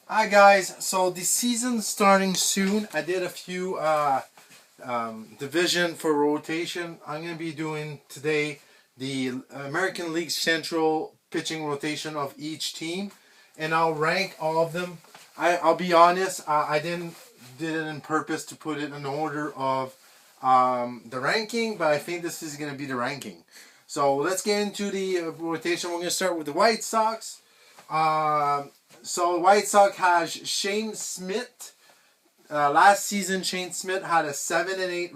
Hi guys, so the season's starting soon. I did a few division for rotation. I'm going to be doing today the American League Central pitching rotation of each team, and I'll rank all of them. I'll be honest, I didn't did it on purpose to put it in order of the ranking, but I think this is going to be the ranking. So let's get into the rotation. We're going to start with the White Sox. Um so White Sox has Shane Smith. Last season, Shane Smith had a 7 8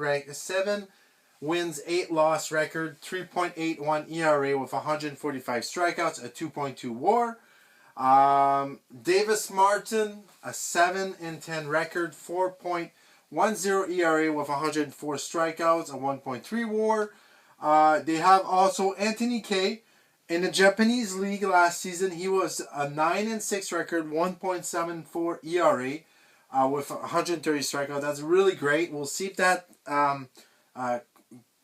loss record, 3.81 ERA with 145 strikeouts, a 2.2 WAR. Davis Martin, a 7 10 record, 4.10 ERA with 104 strikeouts, a 1.3 WAR. They have also Anthony Kay. In the Japanese league last season, he was a 9 6 record, 1.74 ERA, with 130 strikeouts. That's really great. We'll see if that uh,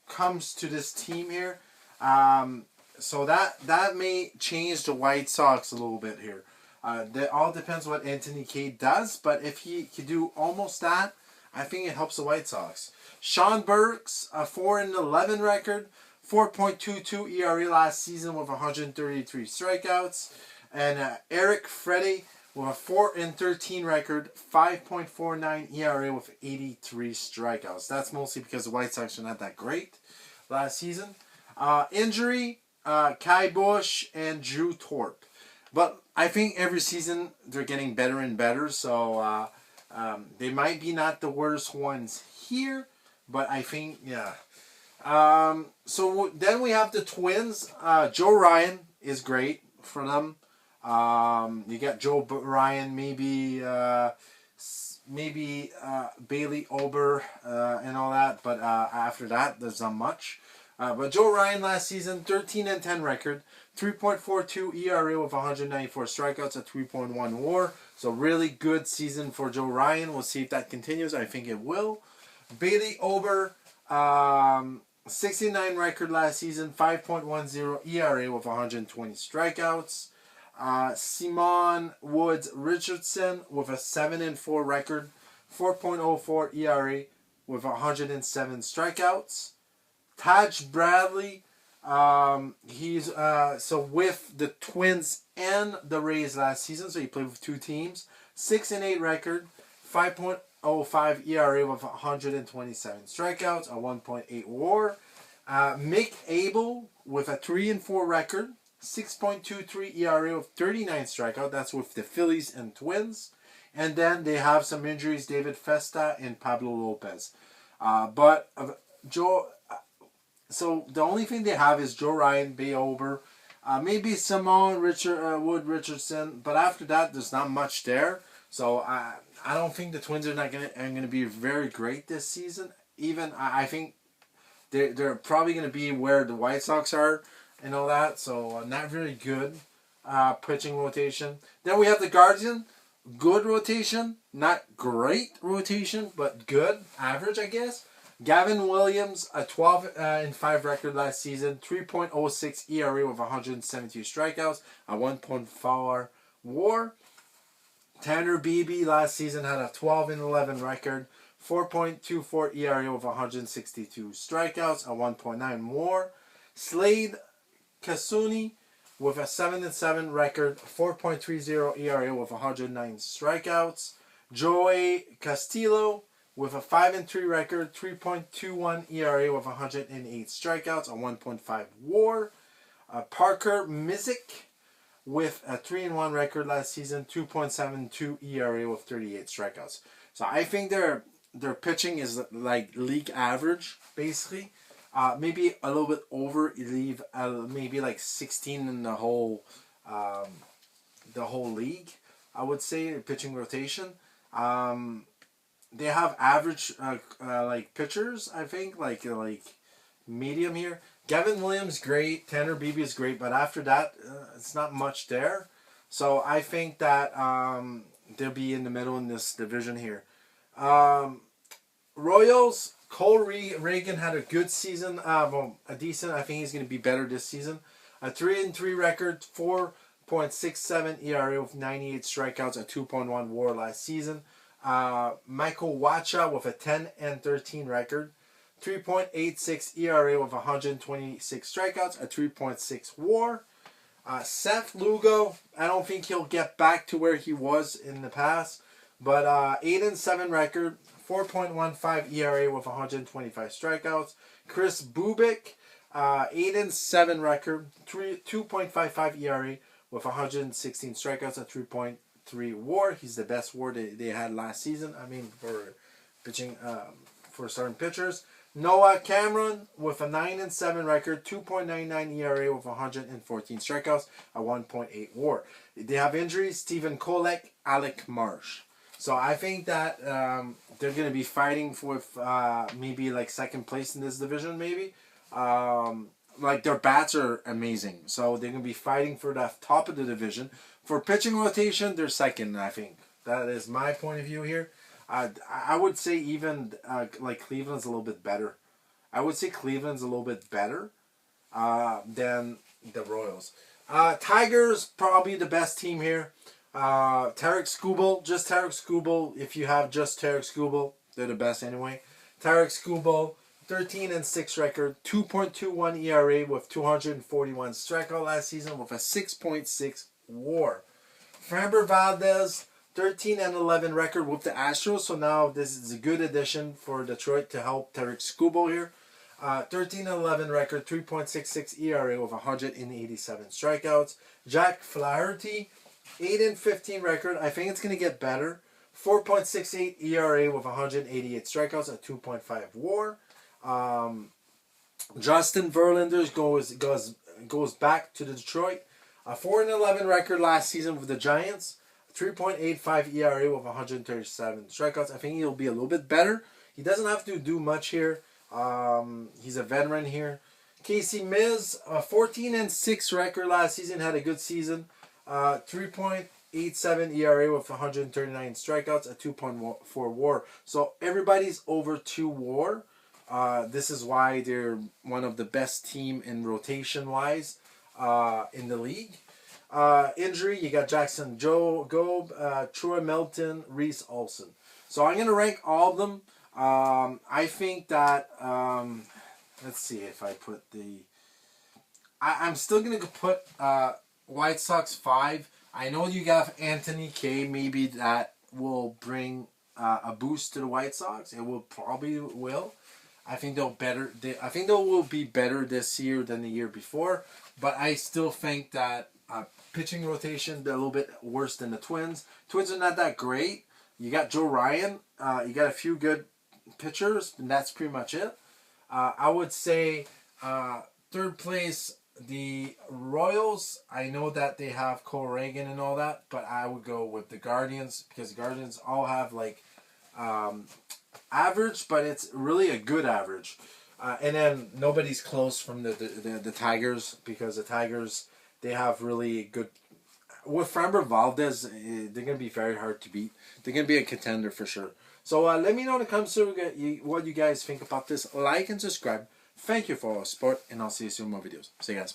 comes to this team here. So that may change the White Sox a little bit here. That all depends what Anthony Kay does, but if he could do almost that, I think it helps the White Sox. Sean Burks, a 4-11 record, 4.22 ERA last season with 133 strikeouts, and Eric Freddie with a 4-13 record, 5.49 ERA with 83 strikeouts. That's mostly because the White Sox are not that great last season. Injury, Kai Bush and Drew Thorpe. But I think every season they're getting better and better, so they might be not the worst ones here, but I think, yeah. So then we have the Twins. Joe Ryan is great for them. You got Joe Ryan, maybe Bailey Ober and all that, but after that, there's not much. But Joe Ryan last season, 13-10 record, 3.42 ERA with 194 strikeouts, a 3.1 WAR. So really good season for Joe Ryan. We'll see if that continues. I think it will. Bailey Ober, 69 record last season, 5.10 ERA with 120 strikeouts. Simon Woods Richardson with a 7-4 record, 4.04 ERA with 107 strikeouts. Taj Bradley, he's so with the Twins and the Rays last season, so he played with two teams. 6-8 record, 5.05 ERA with 127 strikeouts, a 1.8 WAR. Mick Abel with a 3-4 record, 6.23 ERA with 39 strikeouts. That's with the Phillies and Twins. And then they have some injuries: David Festa and Pablo Lopez. But Joe. So the only thing they have is Joe Ryan, Bay Ober, maybe Simone Wood Richardson, but after that, there's not much there. So I don't think the Twins are gonna be very great this season. Even I think they're probably gonna be where the White Sox are and all that. So not very good pitching rotation. Then we have the Guardian, good rotation, not great rotation, but good, average I guess. Gavin Williams, a 12-5 record last season, 3.06 ERA with 172 strikeouts, a 1.4 WAR. Tanner Beebe last season had a 12-11 record, 4.24 ERA with 162 strikeouts, a 1.9 WAR. Slade Kasuni with a 7-7 record, 4.30 ERA with 109 strikeouts. Joey Castillo with a 5-3 record, 3.21 ERA with 108 strikeouts, a 1.5 WAR. Parker Mizik with a 3-1 record last season, 2.72 ERA with 38 strikeouts. So I think their pitching is like league average, basically. Maybe a little bit over. Leave maybe like 16 in the whole league. I would say pitching rotation. They have average like pitchers. I think like medium here. Gavin Williams great. Tanner Beebe is great, but after that, it's not much there. So I think that they'll be in the middle in this division here. Royals. Cole Reagan had a good season. A decent. I think he's going to be better this season. A 3-3 record, .67 ERA with 98 strikeouts, a 2.1 WAR last season. Michael Wacha with a 10-13 record, 3.86 ERA with 126 strikeouts, a 3.6 WAR. Seth Lugo, I don't think he'll get back to where he was in the past, but 8-7 record, 4.15 ERA with 125 strikeouts. Chris Bubik, 8-7 record, 2.55 ERA with 116 strikeouts, a 3.3 WAR. He's the best WAR they had last season. I mean, for pitching, for starting pitchers. Noah Cameron with a 9-7 record, 2.99 ERA with 114 strikeouts, a 1.8 WAR. They have injuries: Stephen Kolek, Alec Marsh. So I think that they're going to be fighting with maybe like second place in this division, maybe. Like their bats are amazing, so they're going to be fighting for the top of the division. For pitching rotation, they're second, I think. That is my point of view here. I would say even like Cleveland's a little bit better. I would say Cleveland's a little bit better than the Royals. Tigers, probably the best team here. Tarek Skubal, just Tarek Skubal. If you have just Tarek Skubal, they're the best anyway. Tarek Skubal, 13-6 record, 2.21 ERA with 241 strikeout last season with a 6.6 WAR. Framber Valdez, 13-11 record with the Astros. So now this is a good addition for Detroit to help Tarek Skubal here. 13-11 record, 3.66 ERA with 187 strikeouts. Jack Flaherty, 8-15 record. I think it's going to get better. 4.68 ERA with 188 strikeouts, a 2.5 WAR. Justin Verlander goes back to Detroit. A 4-11 record last season with the Giants. 3.85 ERA with 137 strikeouts. I think he'll be a little bit better. He doesn't have to do much here. He's a veteran here. Casey Miz, a 14-6 record last season, had a good season. 3.87 ERA with 139 strikeouts, a 2.4 WAR. So everybody's over 2 WAR. This is why they're one of the best team in rotation wise in the league. Injury, you got Jackson Gobe, Troy Melton, Reese Olson. So I'm going to rank all of them. I think that, let's see if I put the... I'm still going to put White Sox 5. I know you got Anthony Kay. Maybe that will bring a boost to the White Sox. It will probably will. I think I think they will be better this year than the year before. But I still think that pitching rotation, they're a little bit worse than the Twins. Twins are not that great. You got Joe Ryan. You got a few good pitchers, and that's pretty much it. I would say third place, the Royals. I know that they have Cole Reagan and all that, but I would go with the Guardians because the Guardians all have like average, but it's really a good average. And then nobody's close from the Tigers because the Tigers, they have really good... With Framber Valdez, they're going to be very hard to beat. They're going to be a contender for sure. So let me know in the comments what you guys think about this. Like and subscribe. Thank you for all your support, and I'll see you soon in more videos. See you guys.